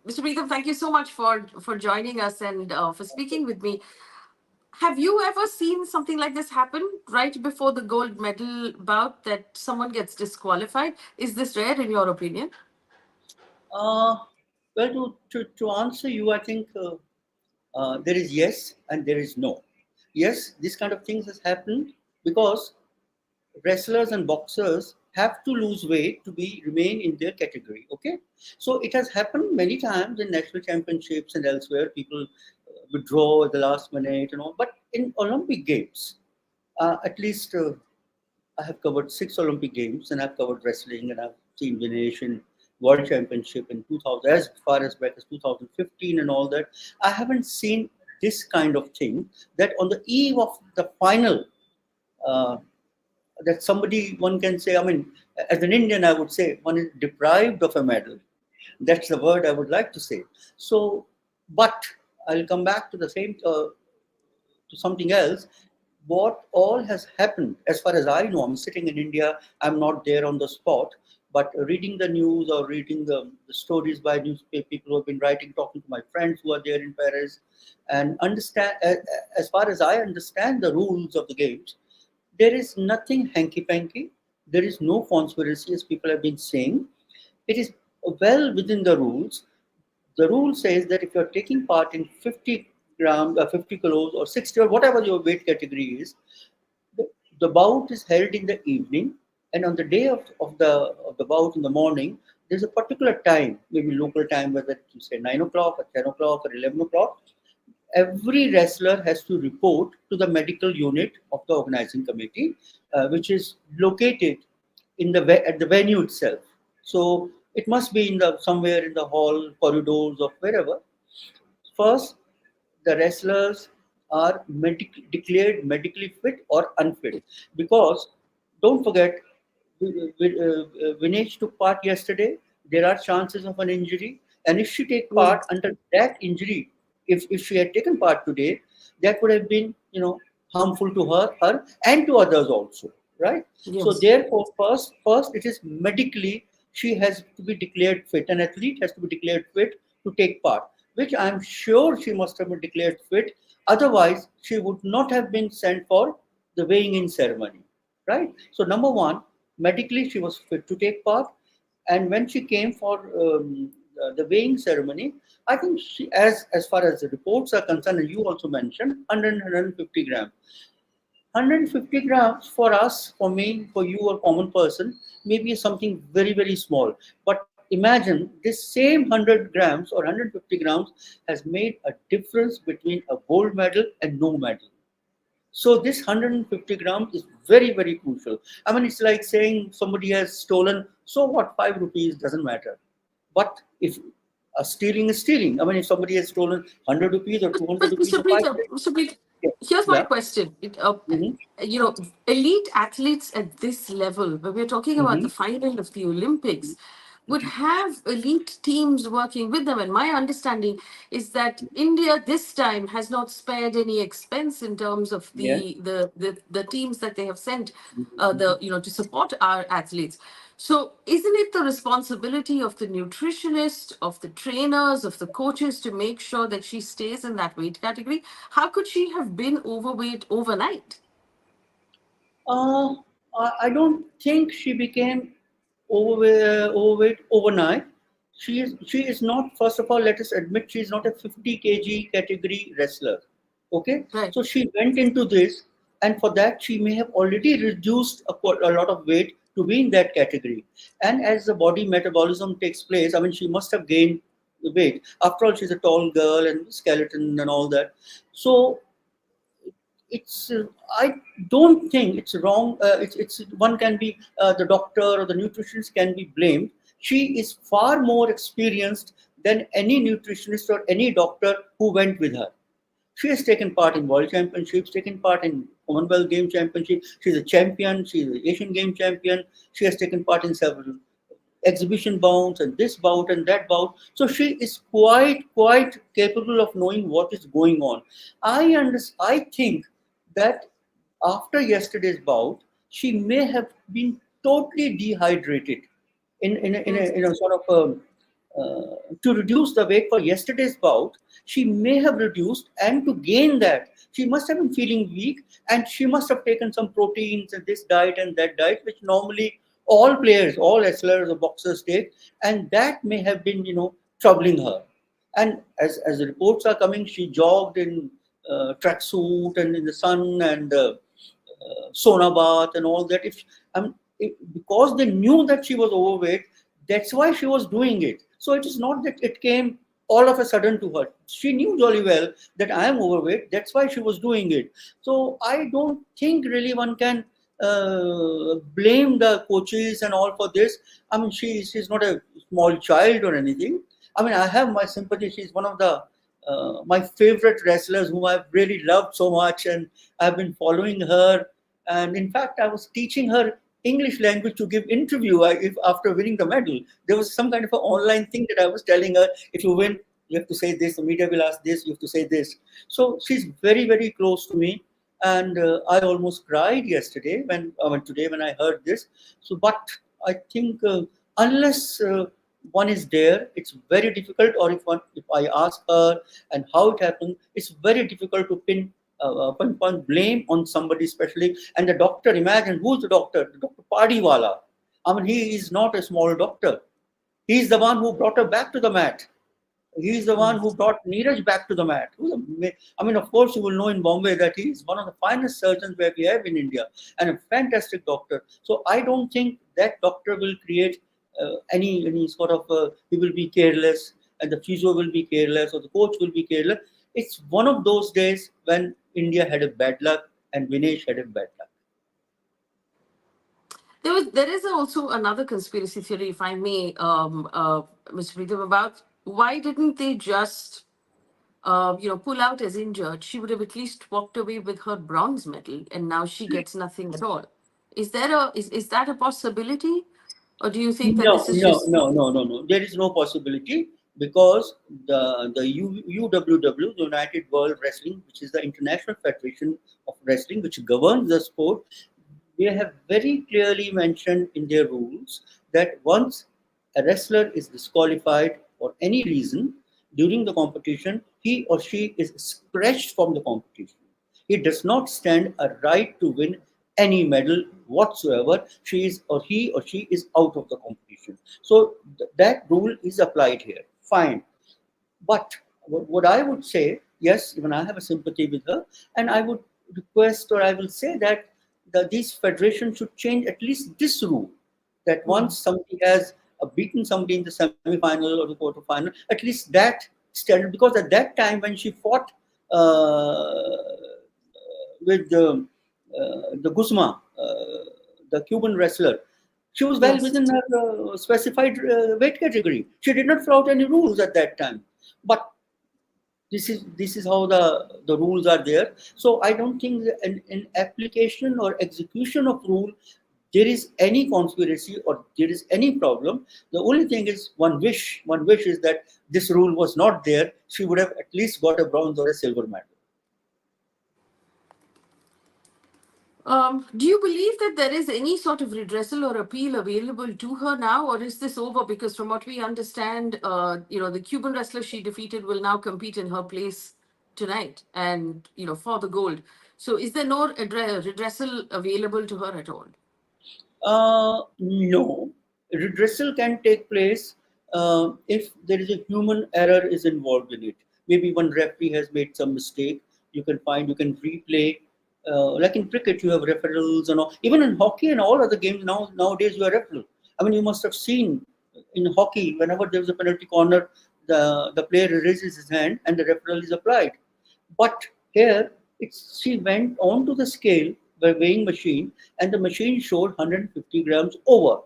Mr. Pritam, thank you so much for joining us and for speaking with me. Have you ever seen something like this happen right before the gold medal bout that someone gets disqualified? Is this rare in your opinion? Uh, well, to answer you, I think there is yes and there is no. Yes, this kind of things has happened because wrestlers and boxers have to lose weight to be remain in their category. Okay, so it has happened many times in national championships and elsewhere. People withdraw at the last minute, But in Olympic Games, at least I have covered 6 Olympic Games, and I've covered wrestling, and I've seen Vinesh in World Championship in 2000, as far as back as 2015 and all that. I haven't seen this kind of thing that on the eve of the final, uh, that somebody, one can say, I mean, as an Indian, I would say one is deprived of a medal. That's the word I would like to say. So, but I'll come back to the same, to something else. What all has happened, as far as I know, I'm sitting in India, I'm not there on the spot, but reading the news or reading the stories by newspaper people who have been writing, talking to my friends who are there in Paris, and understand, as far as I understand the rules of the games, there is nothing hanky panky. There is no conspiracy, as people have been saying. It is well within the rules. The rule says that if you're taking part in 50 grams, 50 kilos, or 60, or whatever your weight category is, the bout is held in the evening, and on the day of the bout in the morning, there's a particular time, maybe local time, whether you say 9 o'clock or 10 o'clock or 11 o'clock. Every wrestler has to report to the medical unit of the organizing committee, which is located at the venue itself. So it must be in the somewhere in the hall corridors of wherever. First, the wrestlers are declared medically fit or unfit, because don't forget, Vinesh took part yesterday. There are chances of an injury, and if she take part Yes. under that injury, if she had taken part today, that would have been harmful to her and to others also, right? So Yes. therefore, first it is medically she has to be declared fit. An athlete has to be declared fit to take part, which I'm sure she must have been declared fit. Otherwise, she would not have been sent for the weighing in ceremony, right? So number one, medically she was fit to take part, and when she came for the weighing ceremony, I think she, as far as the reports are concerned, and you also mentioned 150 grams. 150 grams for us, for me, for you, a common person, maybe something very, very small. But imagine this same 100 grams or 150 grams has made a difference between a gold medal and no medal. So this 150 grams is very, very crucial. I mean, it's like saying somebody has stolen, so what, 5 rupees doesn't matter. But if stealing is stealing, I mean, if somebody has stolen 100 rupees or 200 But rupees Mr. or 5, Preeta, Mr. Preeta, yeah, here's my yeah. question. Mm-hmm, You know, elite athletes at this level, when we're talking about mm-hmm, the final of the Olympics, would have elite teams working with them. And my understanding is that India this time has not spared any expense in terms of yeah. the teams that they have sent, Mm-hmm. to support our athletes. So, isn't it the responsibility of the nutritionist, of the trainers, of the coaches to make sure that she stays in that weight category? How could she have been overweight overnight? Uh, I don't think she became overweight overnight. She is not. First of all, let us admit she is not a 50 kg category wrestler. Okay, Right. so she went into this, and for that she may have already reduced a lot of weight to be in that category. And as the body metabolism takes place, I mean, she must have gained the weight. After all, she's a tall girl and skeleton and all that. So it's I don't think it's wrong. It's one can be the doctor or the nutritionist can be blamed. She is far more experienced than any nutritionist or any doctor who went with her. She has taken part in world championships, taken part in Commonwealth Game Championship. She's a champion. She's an Asian Game champion. She has taken part in several exhibition bouts and this bout and that bout. So she is quite capable of knowing what is going on. I think that after yesterday's bout, she may have been totally dehydrated in a sort of to reduce the weight for yesterday's bout, she may have reduced, and to gain that, she must have been feeling weak, and she must have taken some proteins and this diet and that diet, which normally all players, all wrestlers or boxers take, and that may have been, troubling her. And as the reports are coming, she jogged in tracksuit and in the sun and sauna bath and all that. Because they knew that she was overweight, that's why she was doing it. So it is not that it came all of a sudden to her. She knew jolly well that I am overweight. That's why she was doing it. So I don't think really one can blame the coaches and all for this. I mean, she's not a small child or anything. I mean, I have my sympathy. She's one of the my favorite wrestlers whom I've really loved so much, and I've been following her. And in fact, I was teaching her English language to give interview if after winning the medal. There was some kind of an online thing that I was telling her, if you win, you have to say this, the media will ask this, you have to say this. So she's very, very close to me. And I almost cried yesterday today when I heard this. So, but I think unless one is there, it's very difficult. Or if I ask her and how it happened, it's very difficult to pinpoint blame on somebody, especially. And the doctor, imagine who's the doctor? Dr. Padiwala. I mean, he is not a small doctor. He's the one who brought her back to the mat. He's the one who brought Neeraj back to the mat. I mean, of course, you will know in Bombay that he is one of the finest surgeons where we have in India, and a fantastic doctor. So I don't think that doctor will create any sort of, he will be careless, and the physio will be careless, or the coach will be careless. It's one of those days when India had a bad luck and Vinesh had a bad luck. There is also another conspiracy theory, if I may, Mr. Pritam, about why didn't they just, pull out as injured? She would have at least walked away with her bronze medal, and now she gets nothing at all. Is that a possibility, or do you think that No, this is no, just? no, no, no, no. There is no possibility because the UWW, the United World Wrestling, which is the International Federation of Wrestling, which governs the sport, they have very clearly mentioned in their rules that once a wrestler is disqualified for any reason during the competition, he or she is scratched from the competition. He does not stand a right to win any medal whatsoever. He or she is out of the competition. So that rule is applied here. Fine. But what I would say, yes, even I have a sympathy with her, and I would request, or I will say that these federations should change at least this rule, that once somebody has beaten somebody in the semi-final or the quarter-final, at least that standard, because at that time when she fought with the Guzma, the Cuban wrestler, she was well Yes. within her specified weight category. She did not flout any rules at that time. But this is how the rules are there. So I don't think that in application or execution of rule there is any conspiracy or there is any problem. The only thing is one wish is that this rule was not there. She would have at least got a bronze or a silver medal. Do you believe that there is any sort of redressal or appeal available to her now, or is this over? Because from what we understand, the Cuban wrestler she defeated will now compete in her place tonight, and for the gold. So, is there no redressal available to her at all? No, redressal can take place if there is a human error is involved in it. Maybe one referee has made some mistake. You can replay. Like in cricket, you have referrals and all. Even in hockey and all other games nowadays, you are referral. I mean, you must have seen in hockey whenever there is a penalty corner, the player raises his hand and the referral is applied. But here, she went onto the scale, the weighing machine, and the machine showed 150 grams over.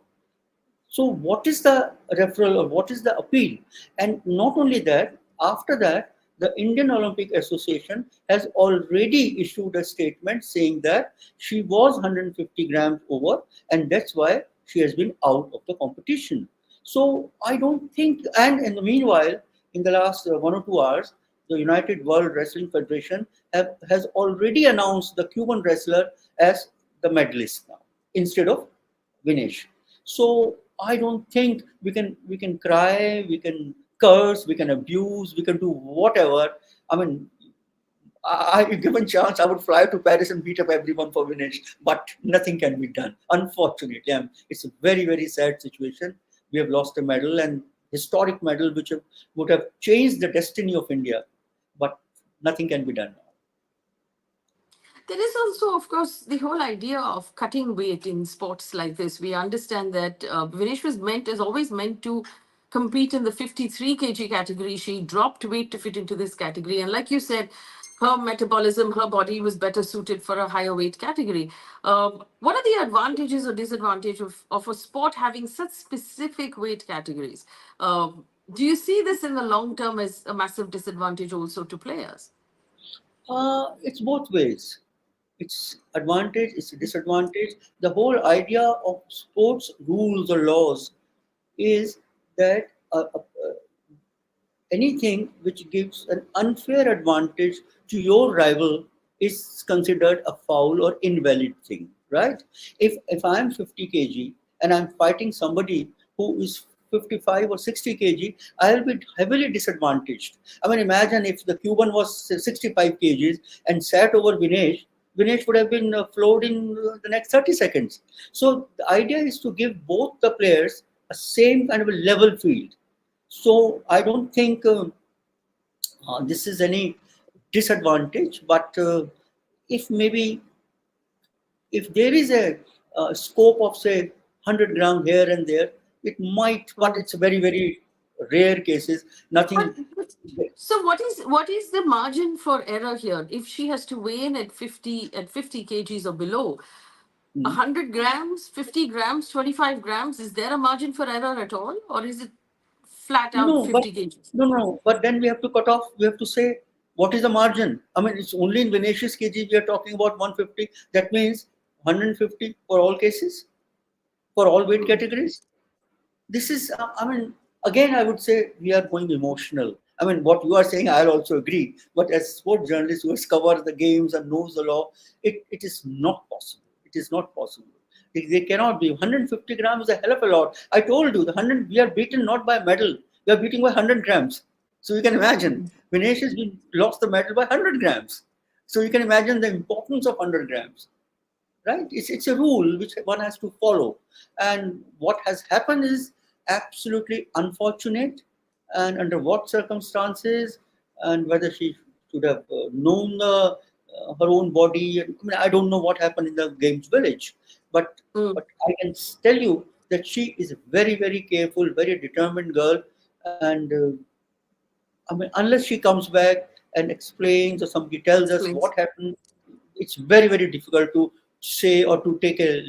So, what is the referral or what is the appeal? And not only that, after that, the Indian Olympic Association has already issued a statement saying that she was 150 grams over, and that's why she has been out of the competition. So, I don't think, and in the meanwhile, in the last 1 or 2 hours, the United World Wrestling Federation has already announced the Cuban wrestler as the medalist now instead of Vinesh. So I don't think we can cry, we can curse, we can abuse, we can do whatever. I mean, given chance, I would fly to Paris and beat up everyone for Vinesh, but nothing can be done. Unfortunately, it's a very very sad situation. We have lost a medal, and historic medal which would have changed the destiny of India, but nothing can be done now. There is also, of course, the whole idea of cutting weight in sports like this. We understand that Vinesh is always meant to compete in the 53 kg category. She dropped weight to fit into this category. And like you said, her metabolism, her body was better suited for a higher weight category. What are the advantages or disadvantages of a sport having such specific weight categories? Do you see this in the long term as a massive disadvantage also to players? It's both ways. It's advantage, it's a disadvantage. The whole idea of sports rules or laws is that anything which gives an unfair advantage to your rival is considered a foul or invalid thing, right? If I'm 50 kg and I'm fighting somebody who is 55 or 60 kg, I'll be heavily disadvantaged. I mean, imagine if the Cuban was 65 kgs and sat over Vinesh, Vinesh would have been floored in the next 30 seconds. So the idea is to give both the players a same kind of a level field. So I don't think this is any disadvantage, but if maybe if there is a scope of say 100 gram here and there, it might, but it's very very rare cases. But, Nothing. so what is the margin for error here? If she has to weigh in at 50 kgs or below, Hmm. 100 grams, 50 grams, 25 grams, is there a margin for error at all, or is it flat out No, but 50 kgs? no. But then we have to cut off. We have to say what is the margin. I mean, it's only in Vinicius kg we are talking about 150. That means 150 for all cases, for all weight categories. This is, I mean, again, I would say we are going emotional. I mean, what you are saying, I'll also agree. But as sport journalists who has covered the games and knows the law, it is not possible. It is not possible. They cannot be. 150 grams is a hell of a lot. I told you, the 100, we are beaten not by medal, we are beaten by 100 grams. So you can imagine, Vinesh has been lost the medal by 100 grams. So you can imagine the importance of 100 grams, right? It's a rule which one has to follow, and what has happened is absolutely unfortunate. And under what circumstances, and whether she should have known her own body. I mean, I don't know what happened in the games village, but Mm. but I can tell you that she is a very very careful, very determined girl. And I mean, unless she comes back and explains or somebody tells us Explains. what happened, it's very, very difficult to say or to take a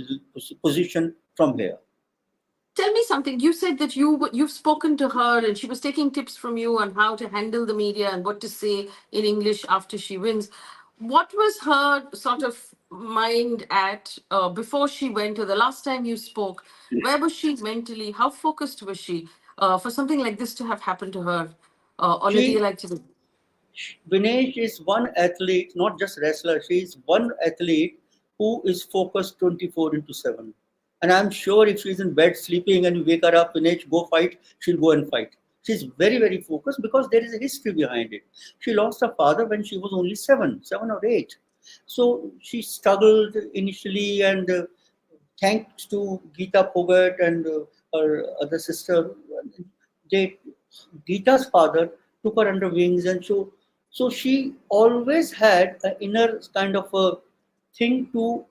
position from here. Tell me something. You said that you've spoken to her and she was taking tips from you on how to handle the media and what to say in English after she wins. What was her sort of mind at before she went, or the last time you spoke? Where was she mentally? How focused was she for something like this to have happened to her on a day She, like today? Vinesh is one athlete, not just wrestler. She is one athlete who is focused 24 into 7. And I'm sure if she's in bed sleeping and you wake her up, Vinesh, go fight, she'll go and fight. She's very, very focused because there is a history behind it. She lost her father when she was only 7 or 8. So she struggled initially, and thanks to Geeta Phogat and her other sister, they Geeta's father took her under wings, and so she always had an inner kind of a thing to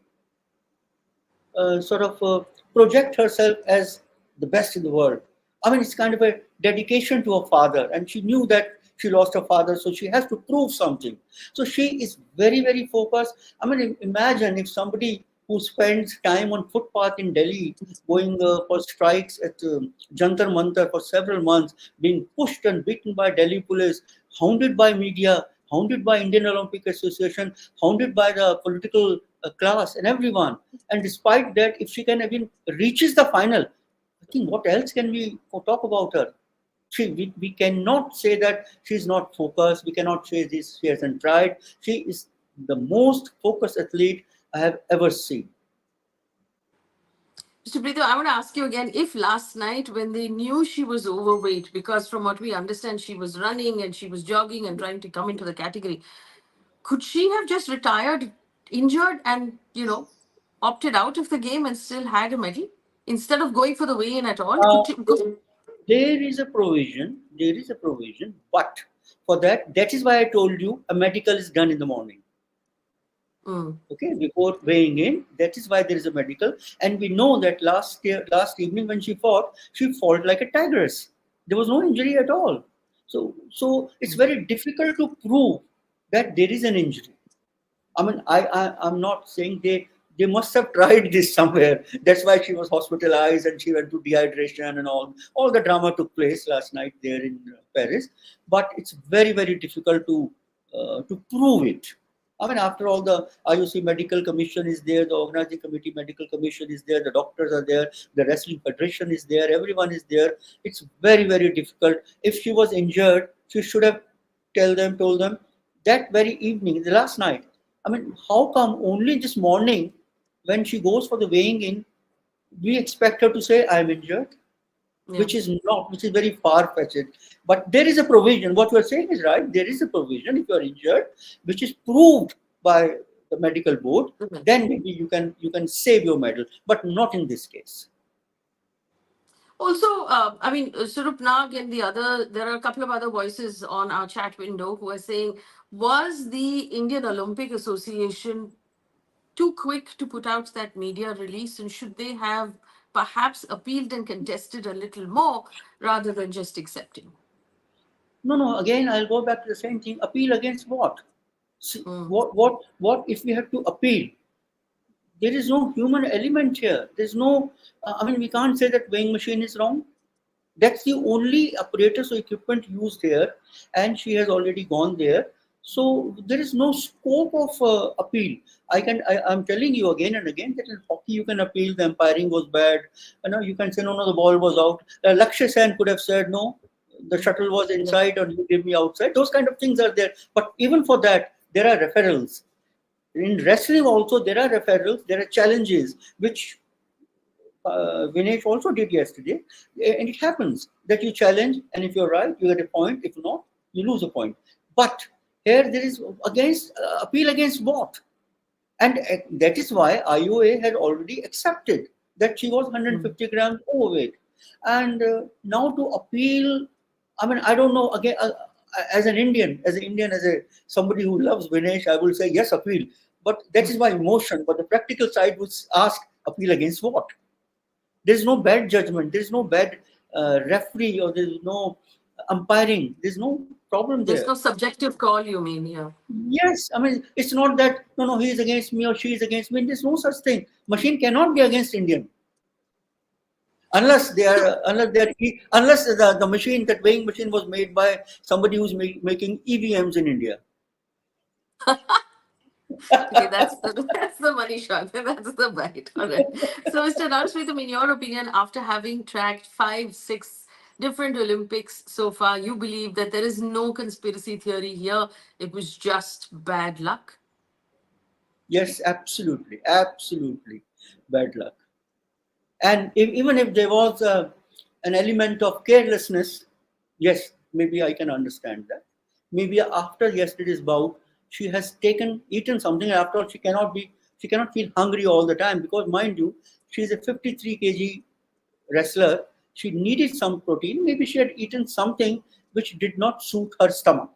sort of project herself as the best in the world. I mean, it's kind of a dedication to her father, and she knew that she lost her father, so she has to prove something. So she is very, very focused. I mean, imagine if somebody who spends time on footpath in Delhi, going for strikes at Jantar Mantar for several months, being pushed and beaten by Delhi police, hounded by media, hounded by Indian Olympic Association, hounded by the political class and everyone. And despite that, if she can even reaches the final, I think what else can we talk about her? We cannot say that she's not focused. We cannot say this she hasn't tried. She is the most focused athlete I have ever seen. Mr. Preetham, I want to ask you again, if last night when they knew she was overweight, because from what we understand, she was running and she was jogging and trying to come into the category, could she have just retired injured and, opted out of the game and still had a medal instead of going for the weigh-in at all? Uh, Could there is a provision, but for that, that is why I told you a medical is done in the morning. mm, Okay, before weighing in, that is why there is a medical. And we know that last evening when she fought like a tigress. There was no injury at all. So it's very difficult to prove that there is an injury. I mean, I'm not saying they must have tried this somewhere. That's why she was hospitalized and she went to dehydration and all the drama took place last night there in Paris. But it's very difficult to prove it. I mean, after all, the IOC Medical Commission is there, the Organizing Committee Medical Commission is there, the doctors are there, the Wrestling Federation is there, everyone is there. It's very difficult. If she was injured, she should have told them that very evening, the last night. I mean, how come only this morning, when she goes for the weighing in, we expect her to say, "I'm injured," yeah. which is very far fetched. But there is a provision. What you are saying is right. There is a provision if you are injured, which is proved by the medical board. Mhm. Then maybe you can save your medal, but not in this case. Also, I mean, Surup Nag and there are a couple of other voices on our chat window who are saying, was the Indian Olympic Association too quick to put out that media release, and should they have perhaps appealed and contested a little more rather than just accepting? No. Again, I'll go back to the same thing. Appeal against what? See, Mm, what if we have to appeal? There is no human element here. There's no. I mean, we can't say that weighing machine is wrong. That's the only apparatus or equipment used here, and she has already gone there. So there is no scope of appeal. I'm telling you again and again that in hockey you can appeal. The umpiring was bad. You can say no, the ball was out. Lakshya Sen could have said no, the shuttle was yeah. inside or you give me outside. Those kind of things are there. But even for that, there are referrals. In wrestling also there are referrals. There are challenges which Vinesh also did yesterday, and it happens that you challenge, and if you're right, you get a point. If not, you lose a point. But here there is against appeal against what, and that is why IOA had already accepted that she was Mm. 150 grams overweight, and now to appeal. I mean, I don't know. Again, as a somebody who loves Vinesh, I will say yes, appeal. But that is my emotion. But the practical side would ask appeal against what? There's no bad judgment. There's no bad referee or there's no umpiring. There's no problem There's there. no subjective call, you mean, yeah. Yes, I mean it's not that no he is against me or she is against me. There's no such thing. Machine cannot be against Indian So, unless the machine, that weighing machine was made by somebody who's making EVMs in India. okay, that's the money shot. That's the bite. All right. So, Mr. Narasmitham, in your opinion, after having tracked 5, 6 different Olympics so far, you believe that there is no conspiracy theory here. It was just bad luck. Yes, absolutely, bad luck. And even if there was an element of carelessness, yes, maybe I can understand that. Maybe after yesterday's bout, she has eaten something. After all, she cannot feel hungry all the time because, mind you, she is a 53 kg wrestler. She needed some protein. Maybe she had eaten something which did not suit her stomach.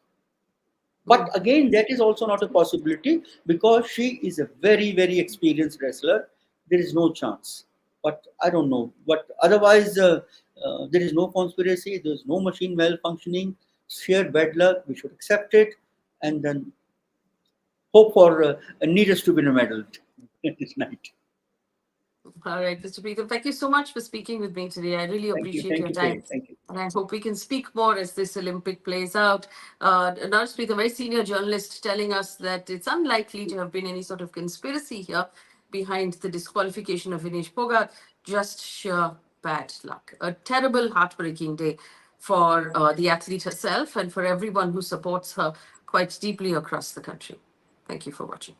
But Mm. again, that is also not a possibility because she is a very experienced wrestler. There is no chance. But I don't know. But otherwise, there is no conspiracy. There is no machine malfunctioning. Sheer bad luck. We should accept it and then hope for needless to be medaled this night. All right, Mr. Preetham, thank you so much for speaking with me today. I really appreciate Thank your you, time. Faye. Thank you. And I hope we can speak more as this Olympic plays out. Norris Preetham, a very senior journalist, telling us that it's unlikely to have been any sort of conspiracy here behind the disqualification of Vinesh Phogat, just sheer bad luck. A terrible, heartbreaking day for the athlete herself and for everyone who supports her quite deeply across the country. Thank you for watching.